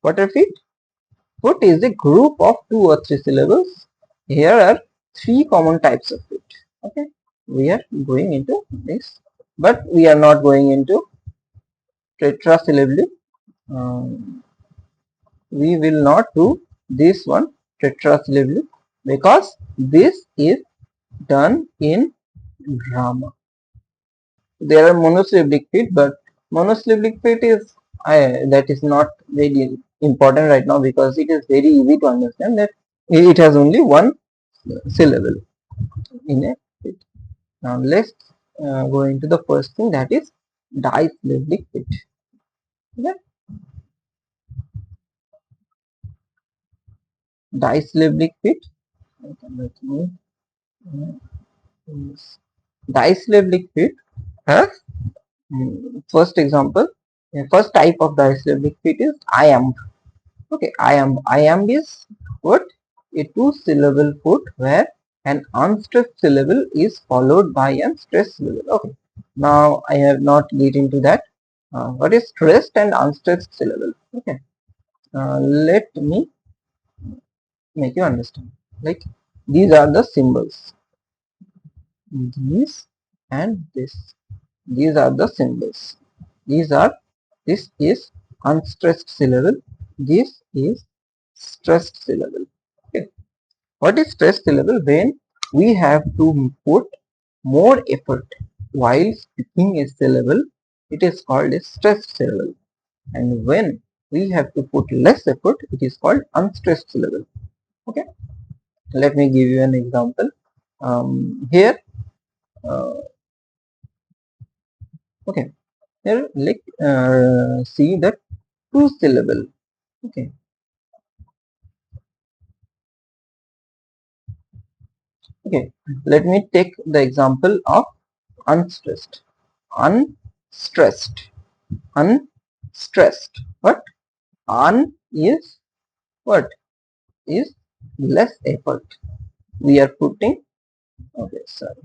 What are feet? Foot is a group of 2 or 3 syllables. Here are 3 common types of feet. Okay, we are going into this, but we are not going into tetrasyllably. Um, we will not do this one tetrasyllably because this is done in grammar. There are monosyllabic feet, but monosyllabic feet is that is not very important right now because it is very easy to understand that it has only one syllable in a feet. Now let's go into the first thing, that is disyllabic feet. Okay? Disyllabic feet. Let me, disyllabic feet has first example. First type of disyllabic feet is I am. Okay, I am. I am is what? A 2 syllable foot where an unstressed syllable is followed by a stressed syllable. Okay. Now I have not get into that. What is stressed and unstressed syllable? Okay. Let me make you understand. Like these are the symbols. These and this. These are the symbols. These are. This is unstressed syllable. This is stressed syllable. Okay. What is stressed syllable? When we have to put more effort while speaking a syllable, it is called a stressed syllable. And when we have to put less effort, it is called unstressed syllable. Okay. Let me give you an example. Here, uh, okay. Here, like see that 2 syllable. Okay. Okay. Let me take the example of unstressed. Unstressed. Unstressed. What? Un is what? Is less effort. We are putting. Okay, sorry.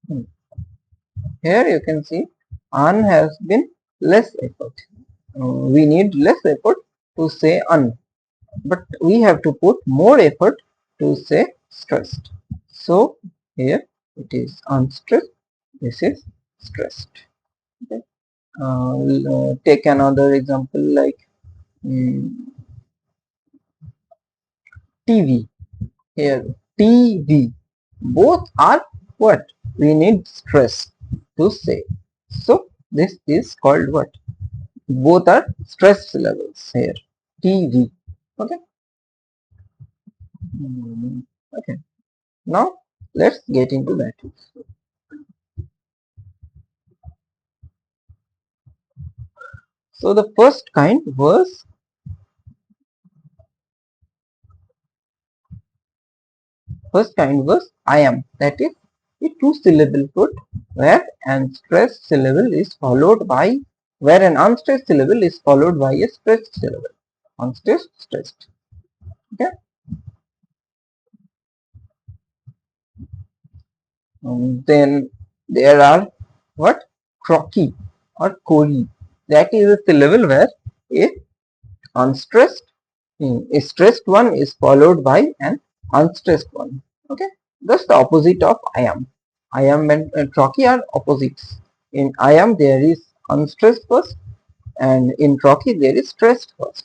Hmm. Here you can see un has been less effort. We need less effort to say un, but we have to put more effort to say stressed. So here it is unstressed. This is stressed. Okay. Take another example like mm, TV. Here TV. Both are what? We need stress to say. So this is called what? Both are stress syllables here. TV. Okay. Okay. Now let's get into that. So the first kind was I am. That is a 2 syllable word where an stressed syllable is followed by where an unstressed syllable is followed by a stressed syllable. Unstressed, stressed. Okay. Then there are what? Crocky or Kori. That is a syllable where a unstressed, a stressed one is followed by an unstressed one. Okay, that's the opposite of I am. I am and Crocky are opposites. In I am there is unstressed first, and in Crocky there is stressed first.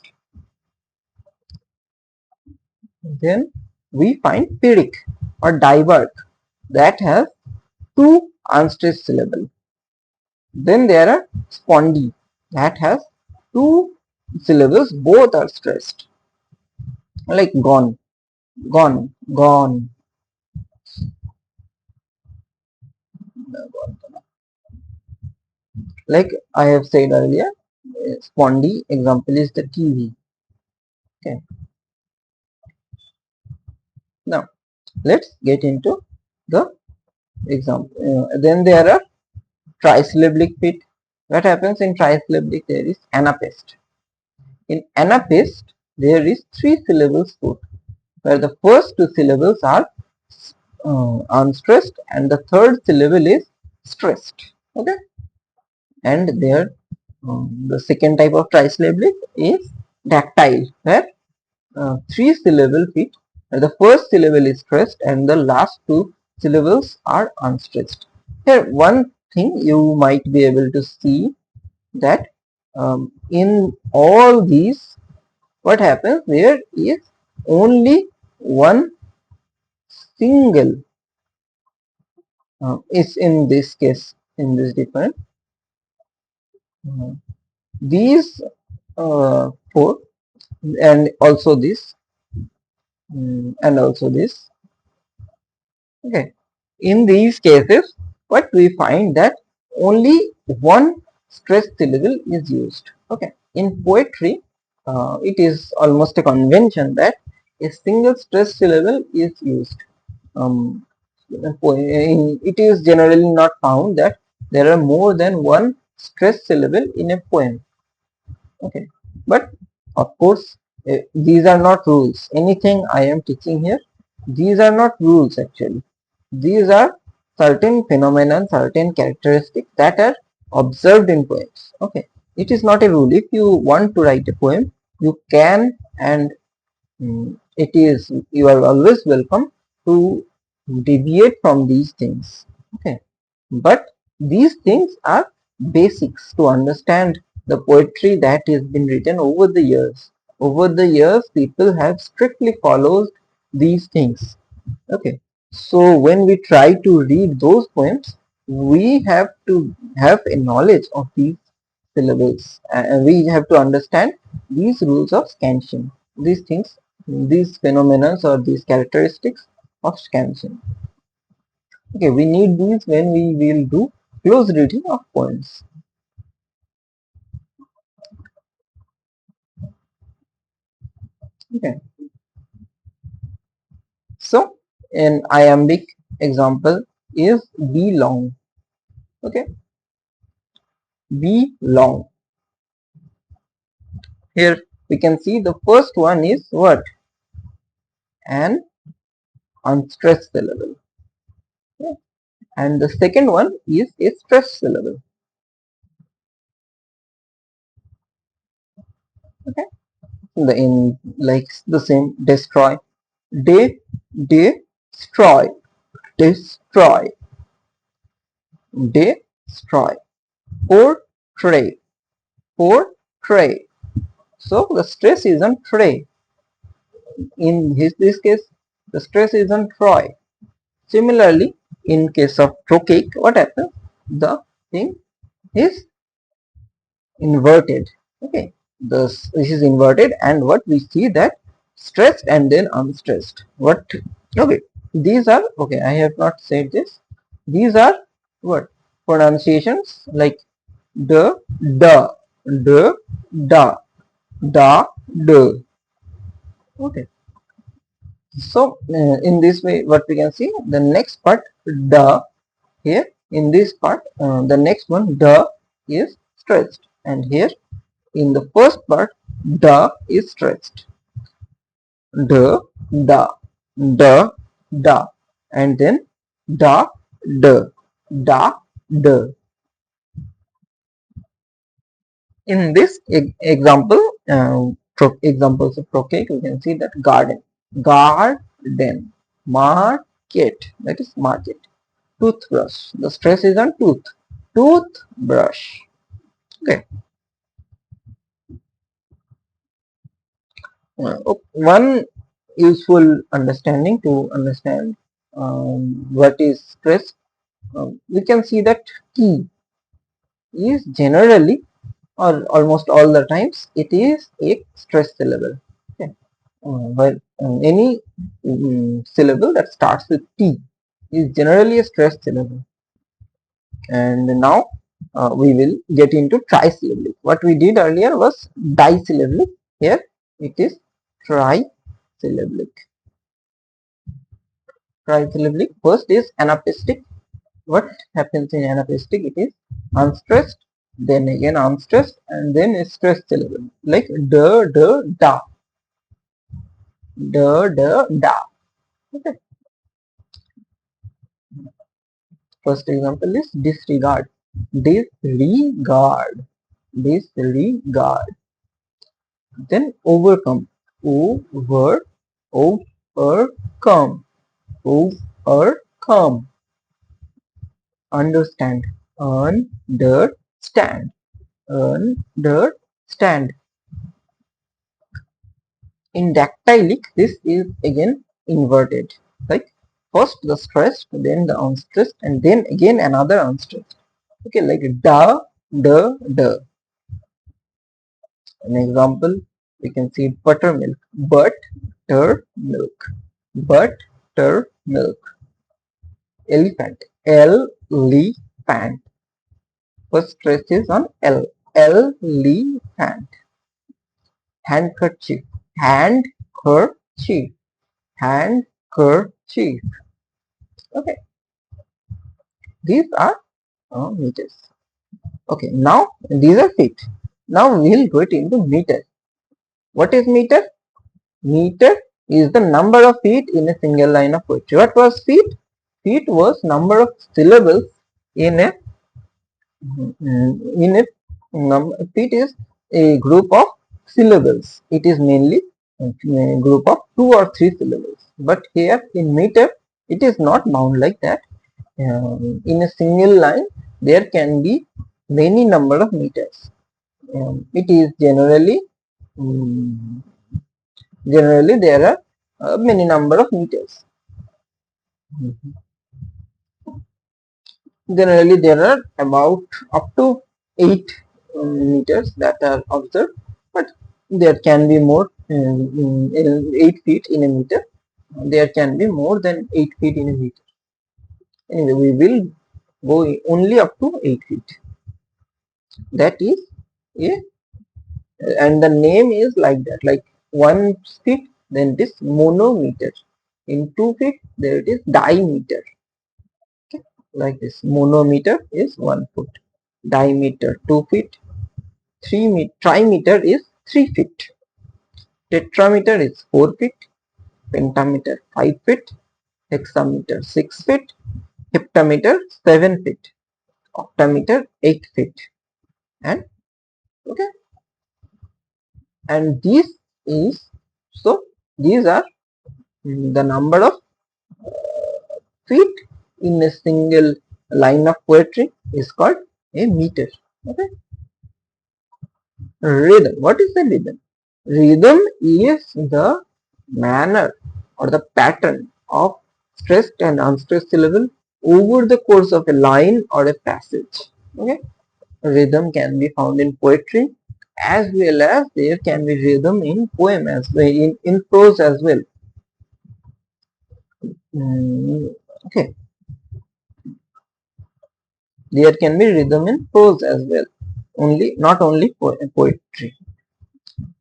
Then we find Pyrrhic or Divert that has 2 unstressed syllables. Then there are Spondy that has 2 syllables, both are stressed, like gone, gone, gone. Like I have said earlier, Spondy example is the TV. Okay. Now let's get into the example. Then there are trisyllabic feet What happens in trisyllabic? There is anapest. In anapest, there is 3 syllables put, where the first 2 syllables are unstressed and the third syllable is stressed. Okay, and there the second type of trisyllabic is dactyl, where 3 syllable fit, where the first syllable is stressed and the last 2 syllables are unstressed. Here, one thing you might be able to see that in all these, what happens, there is only one single is in this case, in this different these 4 and also this and also this. Okay, in these cases what we find that only one stressed syllable is used. Okay, in poetry it is almost a convention that a single stressed syllable is used. um, it is generally not found that there are more than one stressed syllable in a poem. Okay, but of course these are not rules. Anything I am teaching here, these are not rules actually. These are certain phenomena, certain characteristics that are observed in poems. Okay, it is not a rule. If you want to write a poem, you can, and it is, you are always welcome to deviate from these things. Okay, but these things are basics to understand the poetry that has been written over the years. Over the years, people have strictly followed these things. Okay, so when we try to read those poems, we have to have a knowledge of these syllables, and we have to understand these rules of scansion. These things, these phenomena or these characteristics of scansion. Okay, we need these when we will do close reading of poems. Okay, so an iambic example is be long. Okay, be long. Here we can see the first one is what? An unstressed syllable. Okay. And the second one is a stressed syllable. Okay, the in like the same destroy, de, destroy, destroy, destroy, portray, portray. So the stress is on tray. In this case, the stress is on Troy. Similarly, in case of trochaic, what happens? The thing is inverted. Okay, this is inverted, and what we see that stressed and then unstressed. What? Okay, these are okay. I have not said this. These are what pronunciations like the, the, da, da, the. Okay. So in this way, what we can see, the next part the, here in this part the next one the is stretched, and here in the first part the is stretched. The, da, the, da, and then da, the, da, the. In this example, examples of trochaic, we can see that garden, garden, market, that is market, toothbrush. The stress is on tooth, toothbrush. Okay. One useful understanding to understand what is stress, we can see that key is generally or almost all the times it is a stress syllable. Okay. While any syllable that starts with T is generally a stress syllable. And now we will get into trisyllabic. What we did earlier was disyllabic. Here it is trisyllabic. Trisyllabic. First is anapaestic. What happens in anapaestic? It is unstressed then again unstressed, and then a stressed syllable like d, d, da, d, d, da. Okay. First example is disregard. Disregard. Disregard. Then overcome. Over. Overcome. Overcome. Understand. Understand. Understand. In dactylic, this is again inverted. Like first the stressed, then the unstressed, and then again another unstressed. Okay, like da, da, da. An example, we can see buttermilk. Buttermilk. Buttermilk. Elephant. Elephant. First stress is on L. Elephant. Handkerchief. Handkerchief. Handkerchief. Okay, these are meters. Okay, now these are feet. Now we will go it into meter. What is meter? Meter is the number of feet in a single line of poetry. What was feet? Feet was number of syllables in a in a feet is a group of syllables. It is mainly a group of 2 or 3 syllables. But here in meter, it is not bound like that. In a single line, there can be many number of meters. It is um, generally there are many number of meters. Generally there are about up to 8 meters that are observed, but there can be more 8 feet in a meter. There can be more than 8 feet in a meter. Anyway, we will go only up to 8 feet. That is a, and the name is like that, like 1 feet, then it is monometer. In 2 feet, there it is diameter. Okay, like this. Monometer is 1 foot, diameter 2 feet, 3 meter, trimeter is 3 feet, tetrameter is 4 feet, pentameter 5 feet, hexameter 6 feet, heptameter 7 feet, octameter 8 feet, and okay, and this is, so these are the number of feet in a single line of poetry is called a meter. Okay. Rhythm. What is the rhythm? Rhythm is the manner or the pattern of stressed and unstressed syllable over the course of a line or a passage. Okay. Rhythm can be found in poetry as well as there can be rhythm in poem as well, in prose as well. Okay. There can be rhythm in prose as well. Only not only poetry.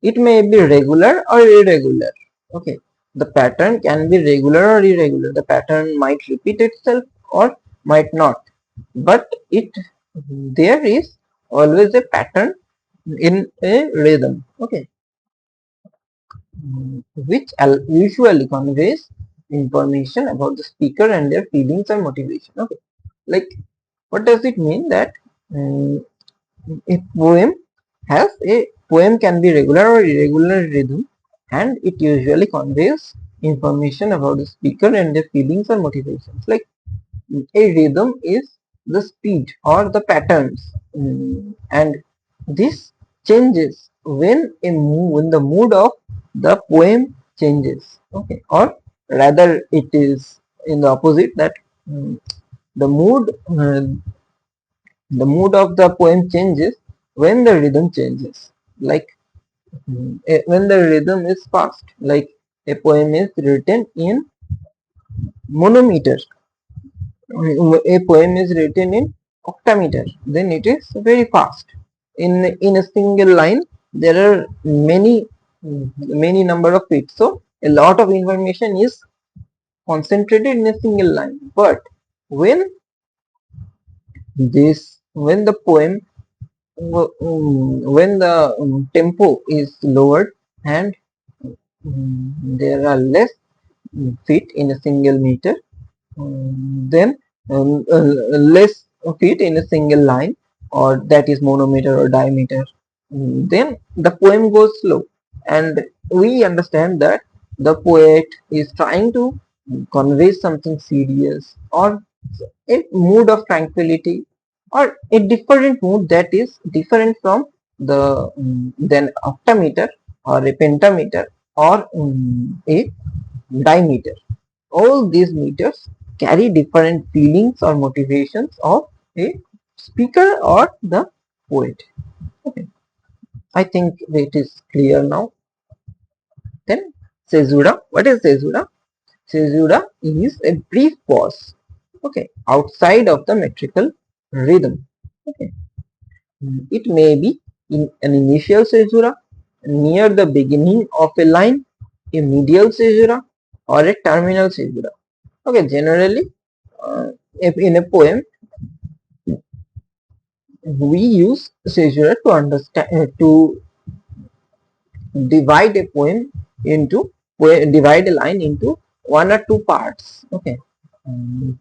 It may be regular or irregular. Okay. The pattern can be regular or irregular. The pattern might repeat itself or might not. But there is always a pattern in a rhythm. Okay. Which usually conveys information about the speaker and their feelings and motivation. Okay. Like, what does it mean? That um, a poem can be regular or irregular rhythm, and it usually conveys information about the speaker and their feelings or motivations. Like a rhythm is the speed or the patterns, and this changes when the mood of the poem changes. Okay, or rather it is in the opposite, that mm, the mood uh, the mood of the poem changes when the rhythm changes. Like when the rhythm is fast, like a poem is written in monometer, a poem is written in octameter, then it is very fast. In a single line, there are many number of feet, so a lot of information is concentrated in a single line. But when when the poem when the tempo is lowered and there are less feet in a single meter, then less feet in a single line, or that is monometer or diameter, then the poem goes slow, and we understand that the poet is trying to convey something serious, or a mood of tranquility, or a different mood that is different from the then octameter or a pentameter or a dimeter. All these meters carry different feelings or motivations of a speaker or the poet. Okay, I think it is clear now. Then caesura. What is caesura? Caesura is a brief pause, okay, outside of the metrical rhythm. Okay, it may be in an initial caesura near the beginning of a line, a medial caesura, or a terminal caesura. Okay, generally, if in a poem we use caesura to understand to divide a poem into divide a line into one or two parts. Okay,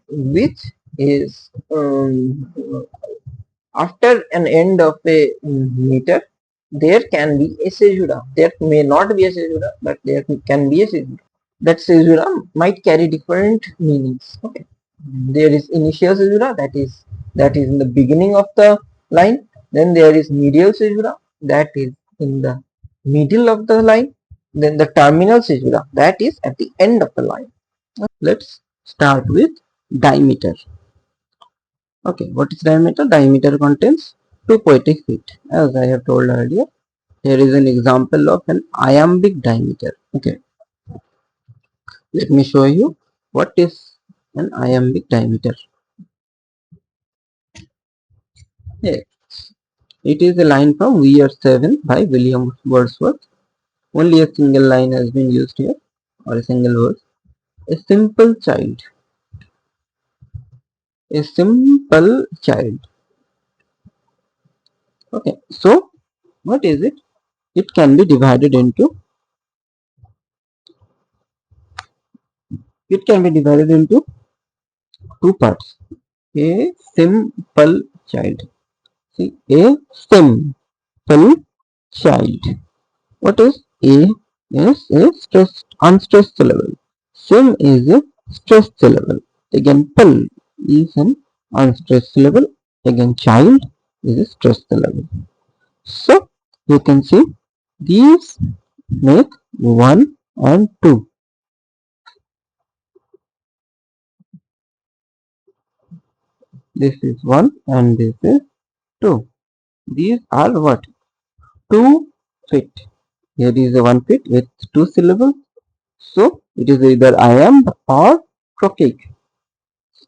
which is after an end of a meter there can be a caesura. There may not be a caesura, but there can be a caesura. That caesura might carry different meanings. Okay, there is initial caesura, that is in the beginning of the line. Then there is medial caesura, that is in the middle of the line. Then the terminal caesura, that is at the end of the line. Let's start with diameter. Okay, what is diameter? Diameter contains two poetic feet, as I have told earlier. Here is an example of an iambic diameter. Okay, let me show you what is an iambic diameter. Here, it is a line from We Are Seven by William Wordsworth. Only a single line has been used here, or a single verse. A simple child. A simple child. Okay, so what is it? It can be divided into two parts. A simple child. See, a simple child. What is A? Is a stressed, unstressed syllable. Sim is a stressed syllable. Again, pal is an unstressed syllable. Again, child is a stressed syllable. So you can see these make 1 and 2. This is 1 and this is 2. These are what? 2 feet. Here is a 1 feet with 2 syllables. So it is either iamb or trochaic.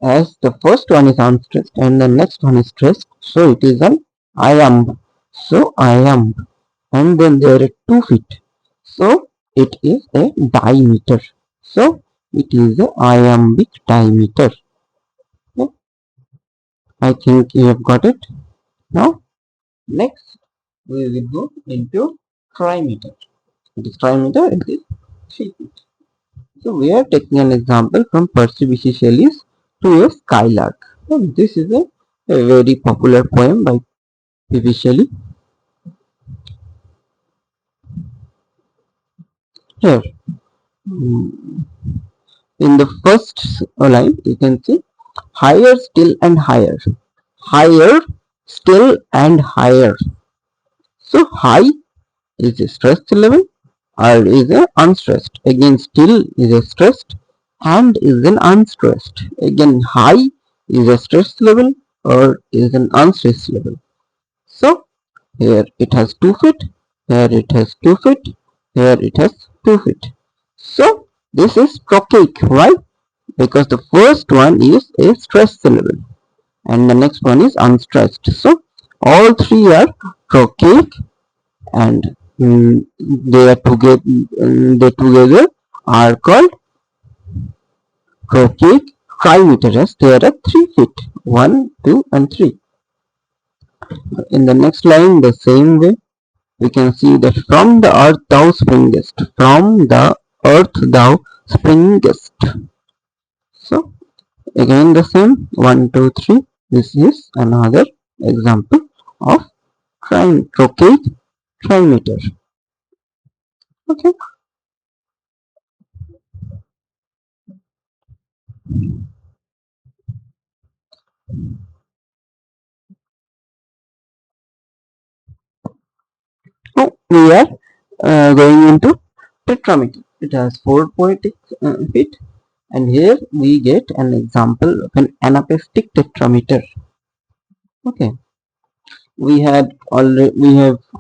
As the first one is unstressed and the next one is stressed, so it is an iamb. So iamb. And then there are 2 feet. So it is a diameter. So it is a iambic diameter. Okay. I think you have got it. Now next we will go into trimeter. It is trimeter, it is 3 feet. So we are taking an example from Percy Bysshe Shelley's To a Skylark. So this is a very popular poem by P.B. Shelley. Here, in the first line, you can see higher, still, and higher. Higher, still, and higher. So high is a stressed level, or is a unstressed. Again, still is a stressed, and is an unstressed. Again, high is a stressed level, or is an unstressed level. So here it has 2 feet, here it has 2 feet, here it has 2 feet. So this is trochaic. Why? Because the first one is a stressed syllable and the next one is unstressed. So all three are trochaic, and they together are called trochaic trimeter, as there are 3 feet, 1, 2 and 3. In the next line, the same way, we can see that from the earth thou springest, from the earth thou springest. So again the same, 1, 2, 3. This is another example of trocade trimeter. Okay. Now we are going into tetrameter. It has 4 poetic feet, and here we get an example of an anapestic tetrameter. Okay, we have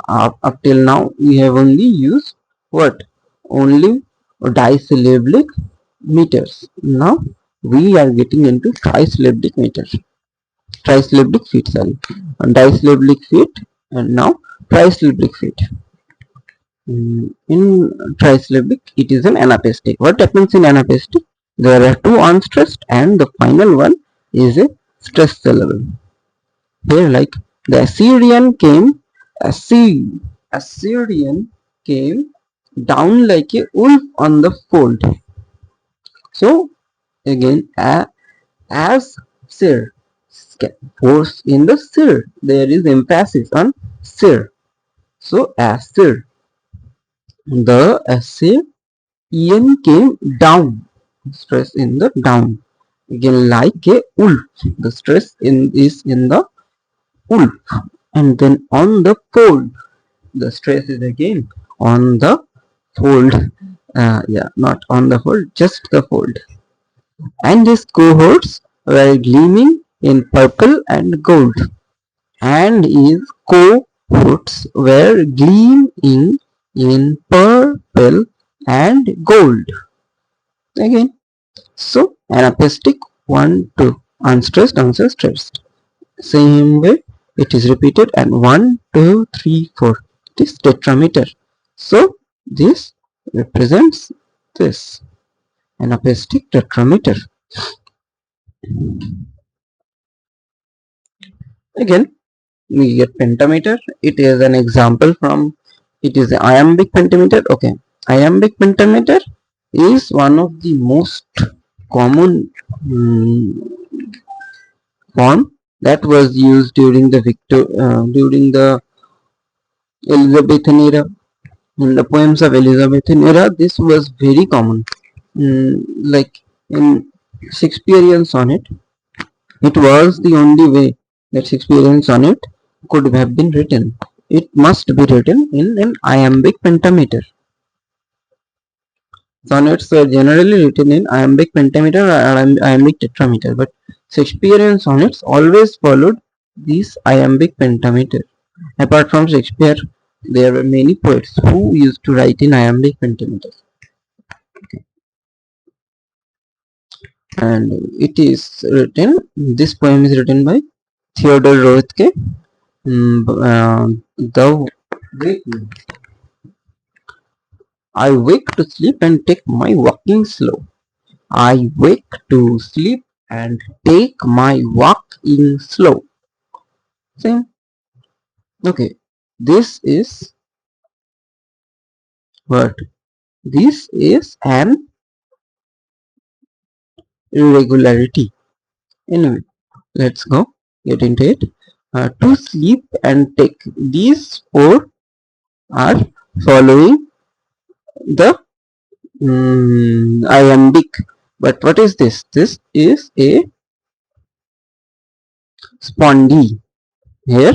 up till now we have only used what, only disyllabic meters. Now we are getting into trisyllabic meters, trisyllabic feet, sorry, disyllabic feet, and now trisyllabic feet. In trisyllabic it is an anapestic. What happens in anapestic? There are two unstressed and the final one is a stressed syllable. Here, like the Assyrian came down like a wolf on the fold. So again, as sir, force in the sir. There is emphasis on sir. So as sir, the Assyrian came down. Stress in the down. Again, like a wolf. The stress is in the wolf, and then on the fold. The stress is again on the fold. Yeah, not on the fold, just the fold. And his cohorts were gleaming in purple and gold. And his cohorts were gleaming in purple and gold. Again, so anapestic 1, 2, unstressed, unstressed. Same way it is repeated, and 1, 2, 3, 4. It is tetrameter. So this represents this anapestic tetrameter. Again we get pentameter. It is an example from, it is an iambic pentameter. Okay, iambic pentameter is one of the most common form that was used during the during the Elizabethan era. In the poems of Elizabethan era, this was very common. Like in Shakespearean sonnet, it was the only way that Shakespearean sonnet could have been written. It must be written in an iambic pentameter. Sonnets were generally written in iambic pentameter or iambic tetrameter, but Shakespearean sonnets always followed this iambic pentameter. Apart from Shakespeare, there were many poets who used to write in iambic pentameter. And it is written, this poem is written by Theodore Roethke. The I wake to sleep and take my walking slow. I wake to sleep and take my walking slow. Same. Okay. This is what? This is an irregularity. Anyway, let's go get into it. To sleep and take. These four are following the iambic. But what is this? This is a spondee. Here,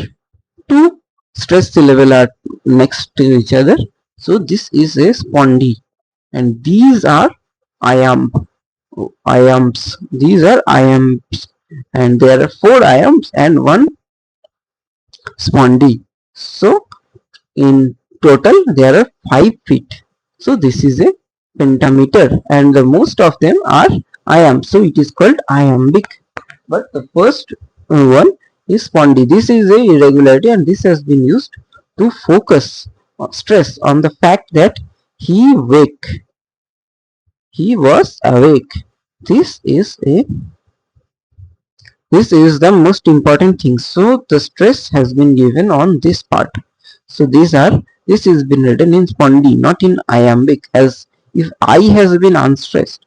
two stress syllable are next to each other. So this is a spondee, and these are iamb. Iambs. These are iambs, and there are four iambs and one spondee. So in total there are 5 feet. So this is a pentameter, and the most of them are iambs. So it is called iambic. But the first one is spondee. This is a irregularity, and this has been used to focus stress on the fact that he wake. He was awake. This is a This is the most important thing. So the stress has been given on this part. So this has been written in spondy, not in iambic. As if I has been unstressed,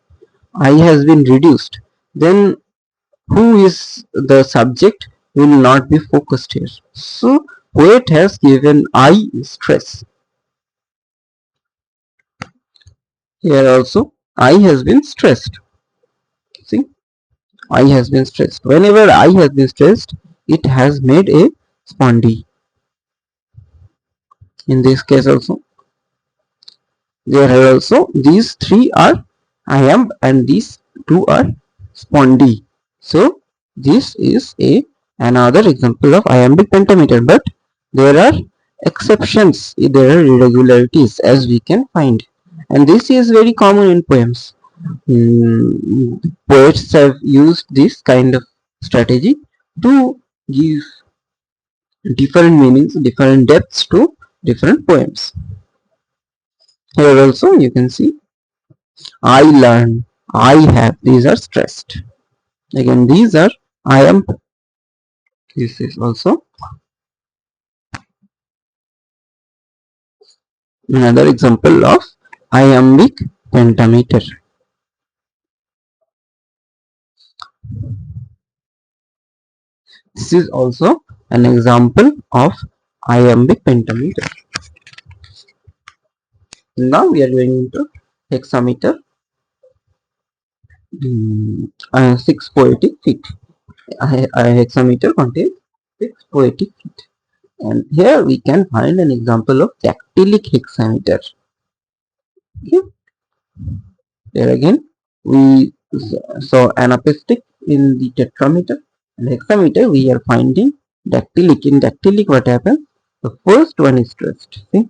I has been reduced, then who is the subject will not be focused here. So poet has given I stress. Here also I has been stressed. See, I has been stressed. Whenever I has been stressed, it has made a spondy. In this case also, there are also these three are iamb and these two are spondy. So this is a another example of iambic pentameter, but there are exceptions, there are irregularities as we can find, and this is very common in poems. Poets have used this kind of strategy to give different meanings, different depths to different poems. Here also you can see I learn, I have, these are stressed. Again, these are I am. This is also another example of iambic pentameter. This is also an example of iambic pentameter. Now we are going into hexameter. 6 poetic feet. A hexameter contains 6 poetic feet. And here we can find an example of dactylic hexameter. Okay. There again, we saw anapistic in the tetrameter and hexameter. We are finding dactylic. In dactylic, what happens? The first one is stressed. See,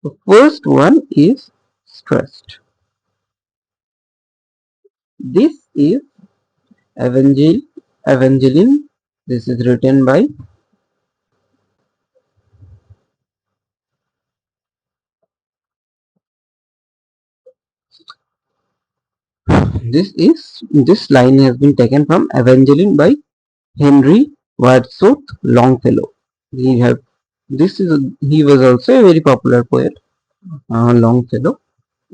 the first one is stressed. This is Evangeline. This is written by this line has been taken from Evangeline by Henry Wadsworth Longfellow. He was also a very popular poet. Longfellow,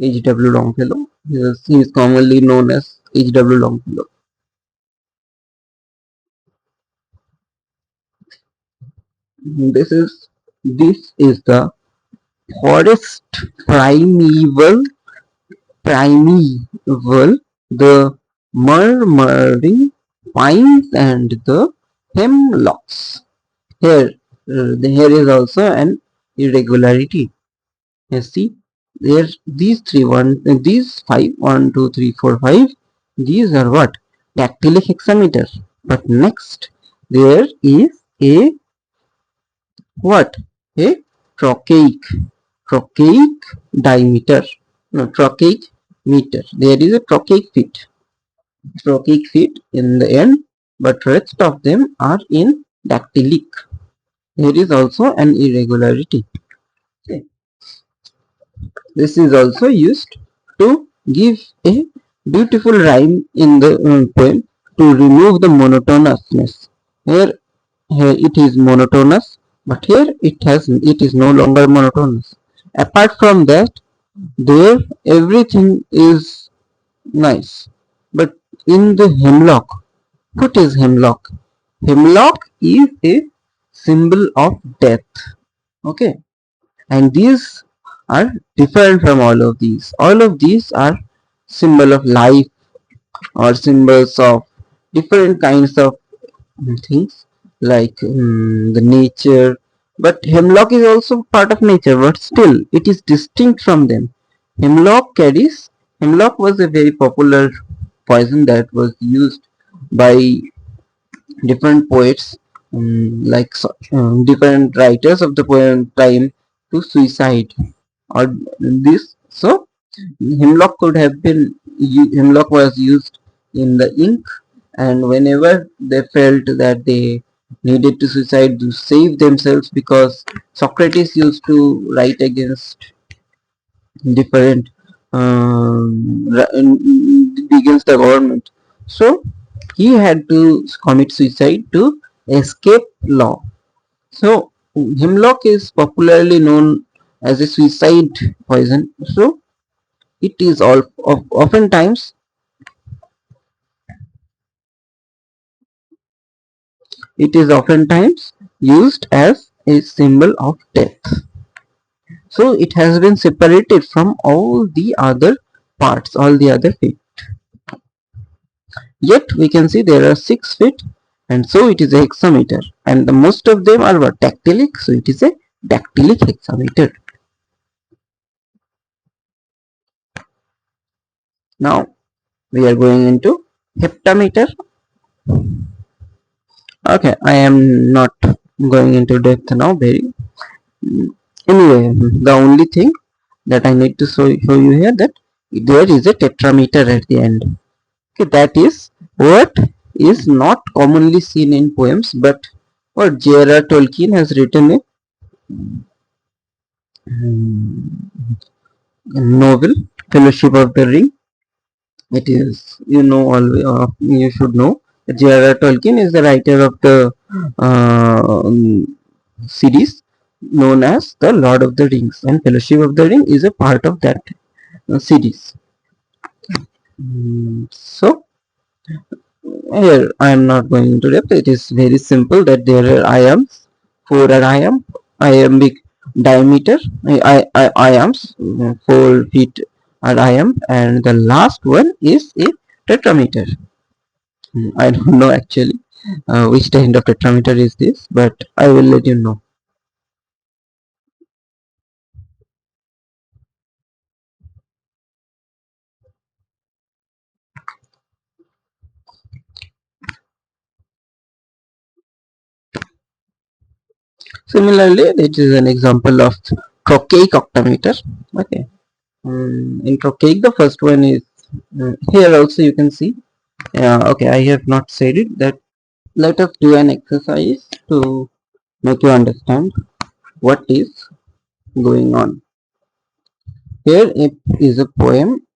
H.W. Longfellow. He is commonly known as H.W. Longfellow. This is the forest primeval primeval, the murmuring pines and the hemlocks. Here is also an irregularity. You see, there these five, 1, 2, 3, 4, 5. These are what? Dactylic hexameter. But next, there is a what? A trochaic, trochaic diameter. No, trochaic meter. There is a trochaic feet in the end, but rest of them are in dactylic. There is also an irregularity. Okay. This is also used to give a beautiful rhyme in the poem to remove the monotonousness. Here it is monotonous, but here it is no longer monotonous. Apart from that, there everything is nice. But in the hemlock, what is hemlock? Hemlock is a symbol of death. Okay, and these are different from all of these. All of these are symbol of life or symbols of different kinds of things like the nature, but hemlock is also part of nature, but still it is distinct from them. Hemlock was a very popular poison that was used by different poets, different writers of the poem time to suicide or this. So hemlock was used in the ink, and whenever they felt that they needed to suicide to save themselves, because Socrates used to write against different against the government. So He had to commit suicide to escape law. So hemlock is popularly known as a suicide poison. So it is oftentimes used as a symbol of death. So it has been separated from all the other parts, all the other feet. Yet we can see there are 6 feet, and so it is a hexameter. And the most of them are what? Dactylic, so it is a dactylic hexameter. Now we are going into heptameter. Okay, I am not going into depth now. Very anyway, the only thing that I need to show you here that there is a tetrameter at the end. Okay, that is what is not commonly seen in poems, but what J.R.R. Tolkien has written a novel, Fellowship of the Ring. It is, you should know that J.R.R. Tolkien is the writer of the series known as the Lord of the Rings, and Fellowship of the Ring is a part of that series. So here I am not going into depth. It is very simple that there are iambs, 4 are iambic diameter, iambs, 4 feet are iamb, and the last one is a tetrameter. I don't know actually which kind of tetrameter is this, but I will let you know. Similarly, it is an example of trochaic octameter. Okay. In trochaic, the first one is here also you can see. Okay, I have not said it. That let us do an exercise to make you understand what is going on. Here it is a poem,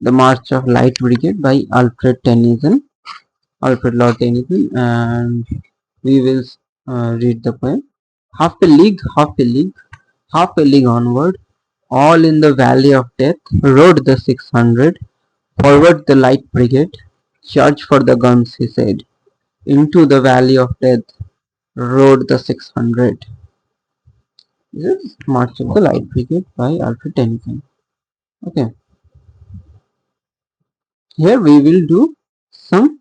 "The March of Light Brigade" by Alfred Lord Tennyson, and we will read the poem. Half a league onward, all in the valley of death, rode the 600. Forward the light brigade, charge for the guns, he said. Into the valley of death rode the 600. This is March of the Light Brigade by Alfred Tennyson. Okay, here we will do some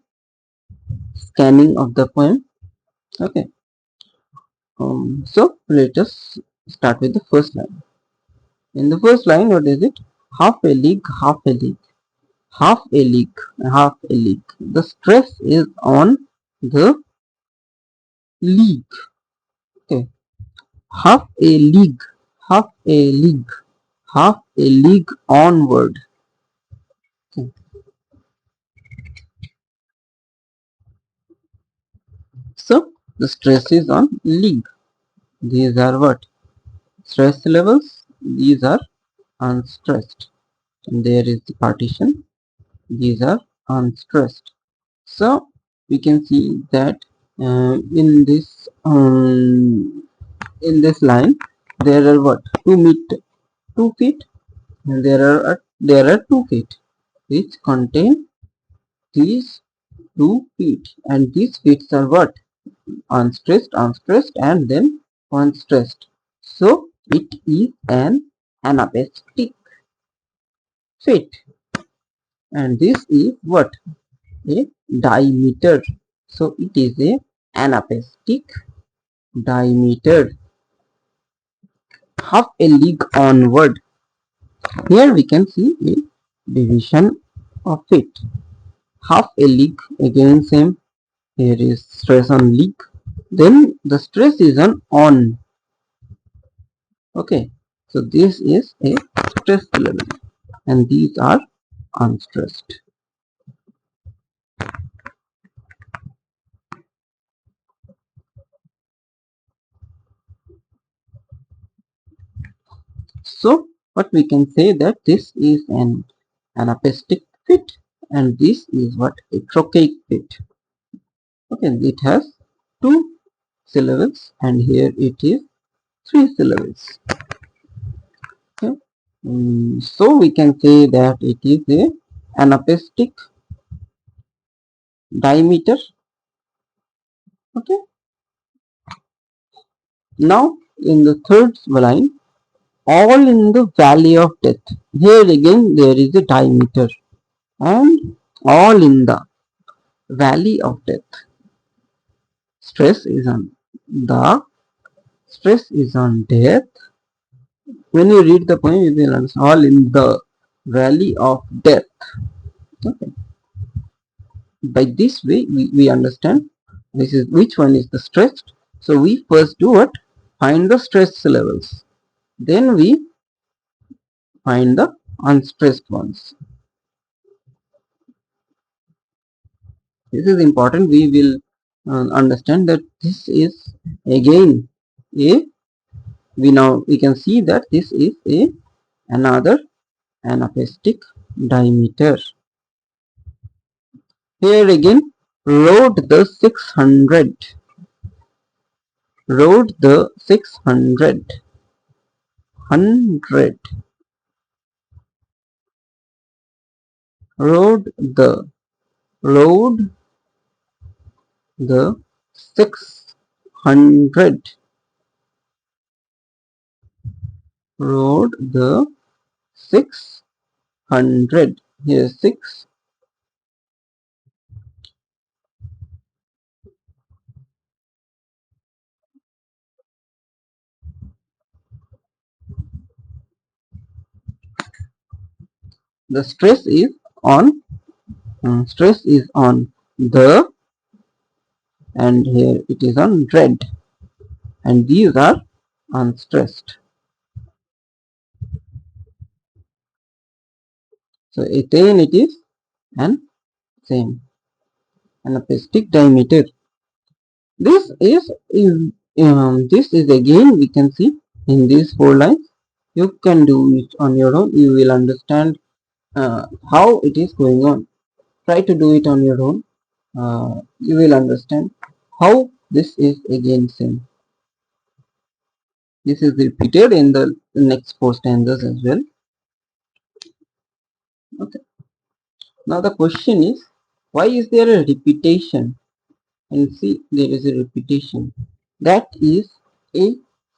scanning of the poem. Okay, so let us start with the first line. In the first line, what is it? Half a league, half a league, half a league, half a league. The stress is on the league. Okay, half a league, half a league, half a league onward. Okay. So the stress is on league. These are what? Stress levels. These are unstressed. And there is the partition. These are unstressed. So we can see that in this line there are what? 2 feet. And there are 2 feet which contain these 2 feet, and these feet are what? Unstressed, and then unstressed. So it is an anapestic fit, and this is what? A diameter. So it is a anapestic diameter. Half a league onward. Here we can see a division of it. Half a league, again same. Here is stress on league. Then the stress is on. Okay, so this is a stress level, and these are unstressed. So what we can say that this is an anapestic fit, and this is what a trochaic bit. Okay, it has two syllables and here it is three syllables. Okay. So we can say that it is a anapaestic dimeter. Okay. Now in the third line, all in the valley of death. Here again there is a dimeter and all in the valley of death. Stress is on the, stress is on death. When you read the poem, you will understand all in the valley of death. Okay. By this way, we understand this is which one is the stressed. So we first do what? Find the stress levels. Then we find the unstressed ones. This is important. We will understand that this is again a, we can see that this is a another anapaestic dimeter. Here again, rode the 600, rode the 600, 100, rode the 600, rode the 600. Here 6, the stress is on, stress is on the, and here it is on dread, and these are unstressed. So again it is an same anapaestic dimeter. This is again we can see in these four lines. You can do it on your own. You will understand how it is going on. Try to do it on your own. You will understand how this is again same. This is repeated in the next four stanzas as well. Okay. Now the question is, why is there a repetition? And see, there is a repetition. That is a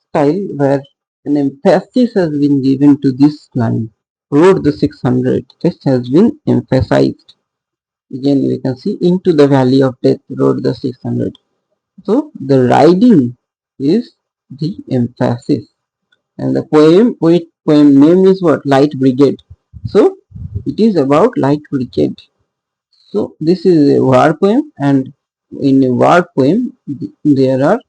style where an emphasis has been given to this line. Rode the 600. This has been emphasized. Again, we can see into the valley of death, rode the 600. So the riding is the emphasis, and the poem name is what? Light Brigade. So it is about Light Brigade. So this is a war poem, and in a war poem there are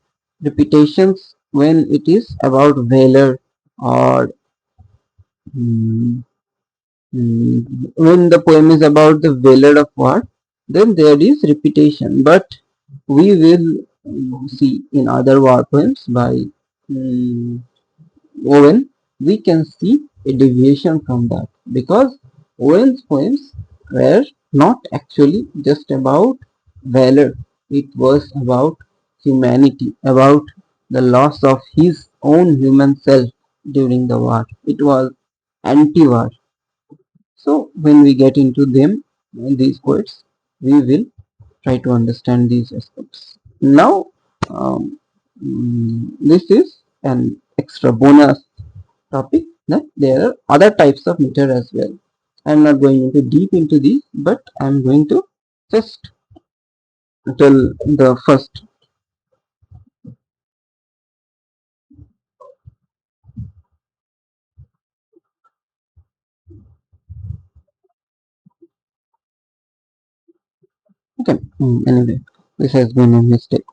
repetitions when it is about valor or mm, when the poem is about the valor of war, then there is repetition. But we will see in other war poems by mm, Owen, we can see a deviation from that, because Owen's poems were not actually just about valor, it was about humanity, about the loss of his own human self during the war. It was anti-war. So when we get into them, these poets, we will try to understand these aspects. Now, this is an extra bonus topic that there are other types of meter as well. I'm not going into deep into these, but I'm going to just tell the first. Okay, anyway, this has been a mistake.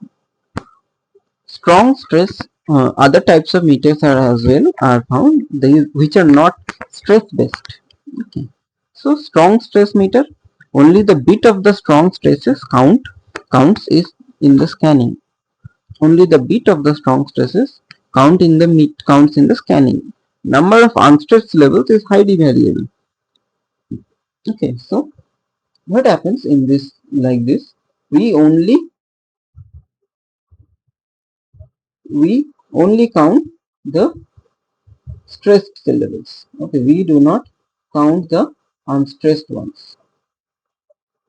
Strong stress, other types of meters are as well are found, these which are not stress based. Okay, so strong stress meter, only the bit of the strong stresses counts is in the scanning. Only the bit of the strong stresses counts in the scanning. Number of unstressed levels is highly variable. Okay, so what happens in this like this? We only count the stressed syllables. Okay, we do not count the unstressed ones.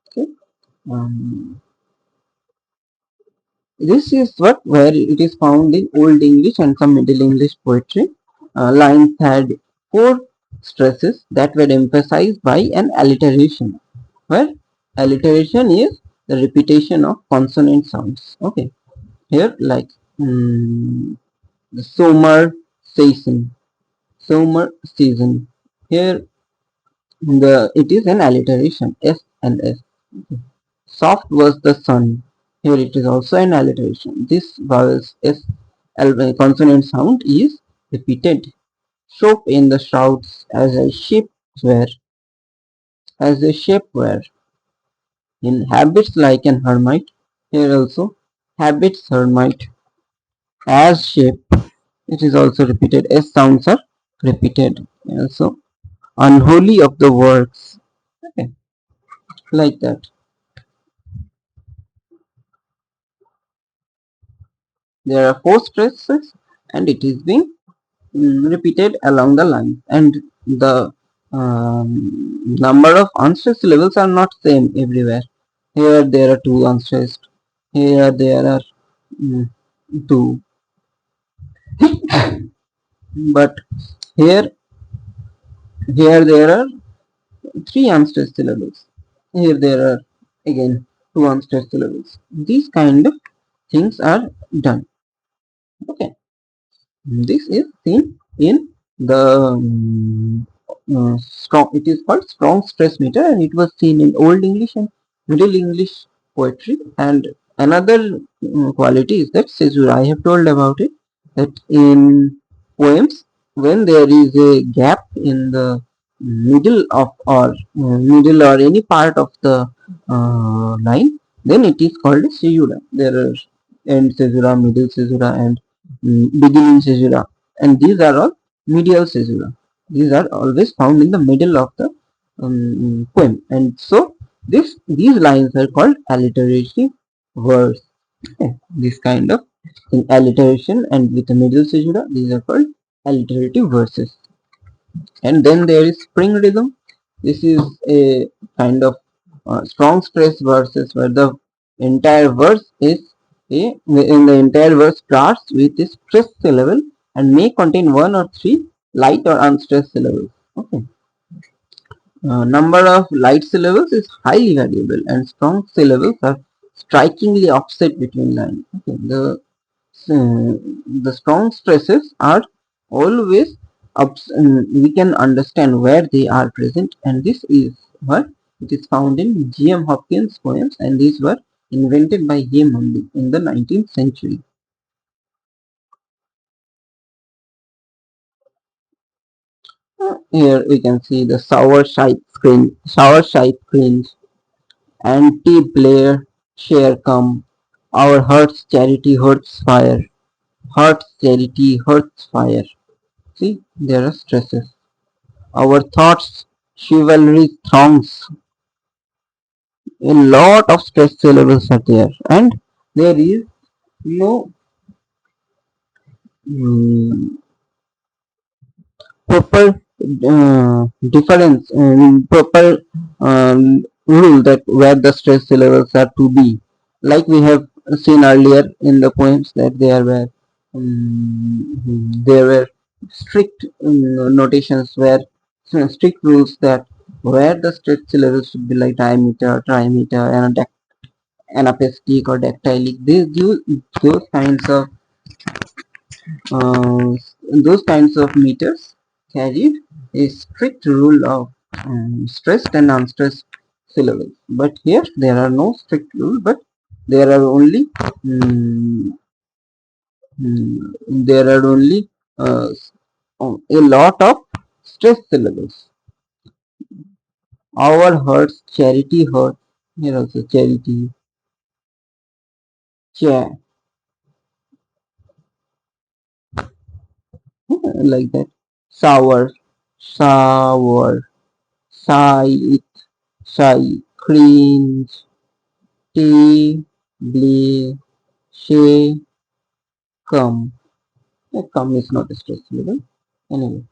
Okay. Um, this is what where it is found in Old English and some Middle English poetry. Lines had four stresses that were emphasized by an alliteration, where alliteration is the repetition of consonant sounds. Okay, here like the summer season. Here the it is an alliteration, S and S. Soft was the sun. Here it is also an alliteration. This vowels S consonant sound is repeated. Soap in the shrouds as a shape were in habits like an hermit. Here also habits hermit as shape. It is also repeated. S sounds are repeated. Also unholy of the works. Okay, like that. There are four stresses and it is being repeated along the line, and the number of unstressed levels are not same everywhere. Here there are two unstressed, here there are mm, two, but here there are three unstressed syllables. Here there are again two unstressed syllables. These kind of things are done. Okay, this is seen in the strong. It is called strong stress meter, and it was seen in Old English and Middle English poetry. And another quality is that caesura. I have told about it. That in poems, when there is a gap in the middle or any part of the line, then it is called a caesura. There are end caesura, middle caesura, and beginning caesura, and these are all medial caesura. These are always found in the middle of the poem, and so these lines are called alliterative verse. Okay. This kind of alliteration and with the middle caesura, these are called alliterative verses. And then there is spring rhythm. This is a kind of strong stress verses where the entire verse is the entire verse starts with a stress syllable and may contain one or three light or unstressed syllables. Okay. Number of light syllables is highly variable and strong syllables are strikingly offset between lines. Okay. The strong stresses are always we can understand where they are present, and this is what it is found in G.M. Hopkins poems, and these were invented by him only in the 19th century. Here we can see the sour shape cringe, anti Blair share come, our heart's charity hurts fire, heart's charity hurts fire. See, there are stresses. Our thoughts, chivalry throngs. A lot of stress syllables are there, and there is no mm, proper difference, proper rule that where the stress syllables are to be. Like we have seen earlier in the poems that there were strict notations where strict rules that where the stress syllables should be like diameter, trimeter, and anapestic or dactylic. Those kinds of uh, those kinds of meters carried a strict rule of stressed and unstressed syllables. But here there are no strict rule, but there are only um, there are only uh, a lot of stressed syllables. Our hurts, charity hurts. Here also charity, cha, like that. Sour, sour, sigh, sigh. cringe, tea, blee, she, come. Yeah, come is not a stress level. Anyway,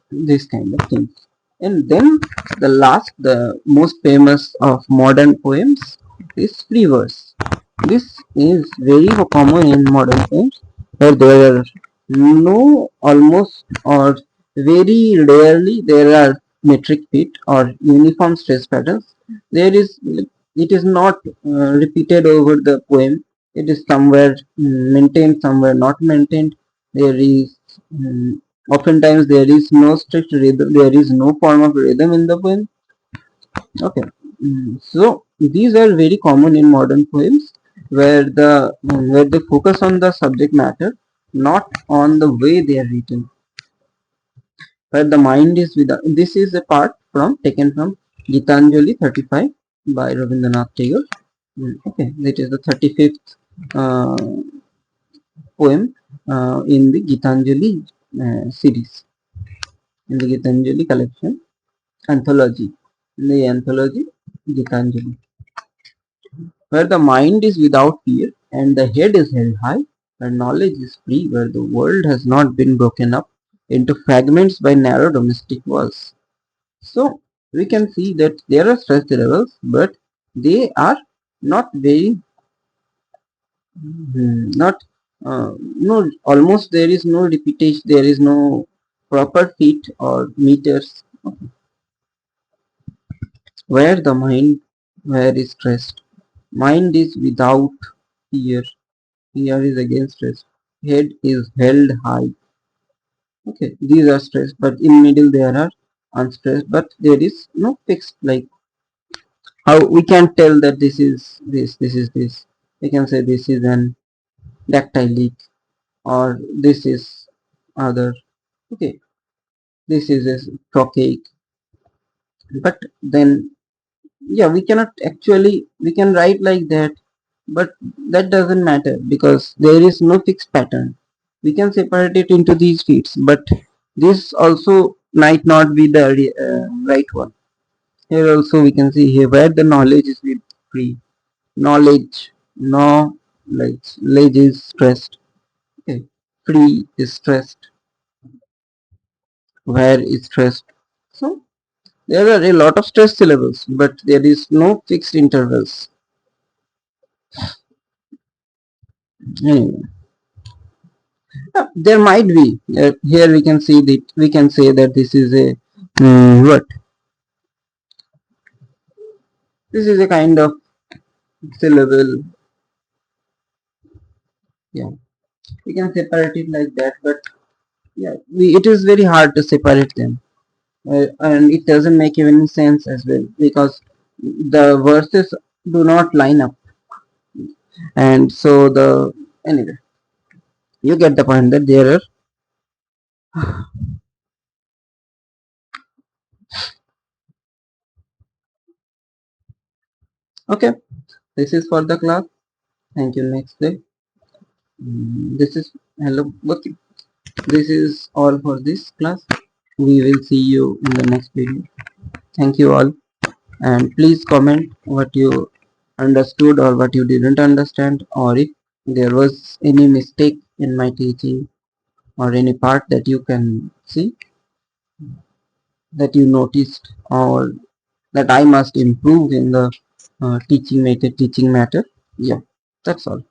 this kind of things. And then the last, the most famous of modern poems is free verse. This is very common in modern poems where there are no almost or very rarely there are metric feet or uniform stress patterns. There is it is not repeated over the poem. It is somewhere maintained, somewhere not maintained. There is oftentimes there is no strict rhythm. There is no form of rhythm in the poem. Okay, so these are very common in modern poems where they focus on the subject matter, not on the way they are written. Where the mind is without. This is a part from taken from Gitanjali 35 by Rabindranath Tagore. Okay, that is the 35th uh, poem in the Gitanjali series, in the Gitanjali collection anthology, in the anthology Gitanjali, where the mind is without fear and the head is held high, where knowledge is free, where the world has not been broken up into fragments by narrow domestic walls. So we can see that there are stress levels, but they are not very, not, no, almost there is no repetition, there is no proper feet or meters, where the mind, where is stressed. Mind is without fear. Fear is against stress. Head is held high. Okay, these are stressed, but in middle there are unstressed, but there is no fixed, like how we can tell that this is this is this. We can say this is an dactyl leak or this is other. Okay, this is a trocaic, but then yeah, we cannot actually, we can write like that, but that doesn't matter because there is no fixed pattern. We can separate it into these feeds, but this also might not be the right one. Here also we can see here where the knowledge is with free. Knowledge, knowledge is stressed. Okay. Free is stressed. Where is stressed. So there are a lot of stress syllables, but there is no fixed intervals. Anyway, there might be. Here we can see that we can say that this is a what? This is a kind of syllable. Yeah, we can separate it like that, but yeah, it is very hard to separate them, and it doesn't make any sense as well because the verses do not line up, and so the anyway, you get the point that there are. Okay, this is for the class. Thank you. Next day. This is hello. Okay, this is all for this class. We will see you in the next video. Thank you all, and please comment what you understood or what you didn't understand, or if there was any mistake in my teaching or any part that you can see that you noticed or that I must improve in the teaching matter. Yeah, that's all.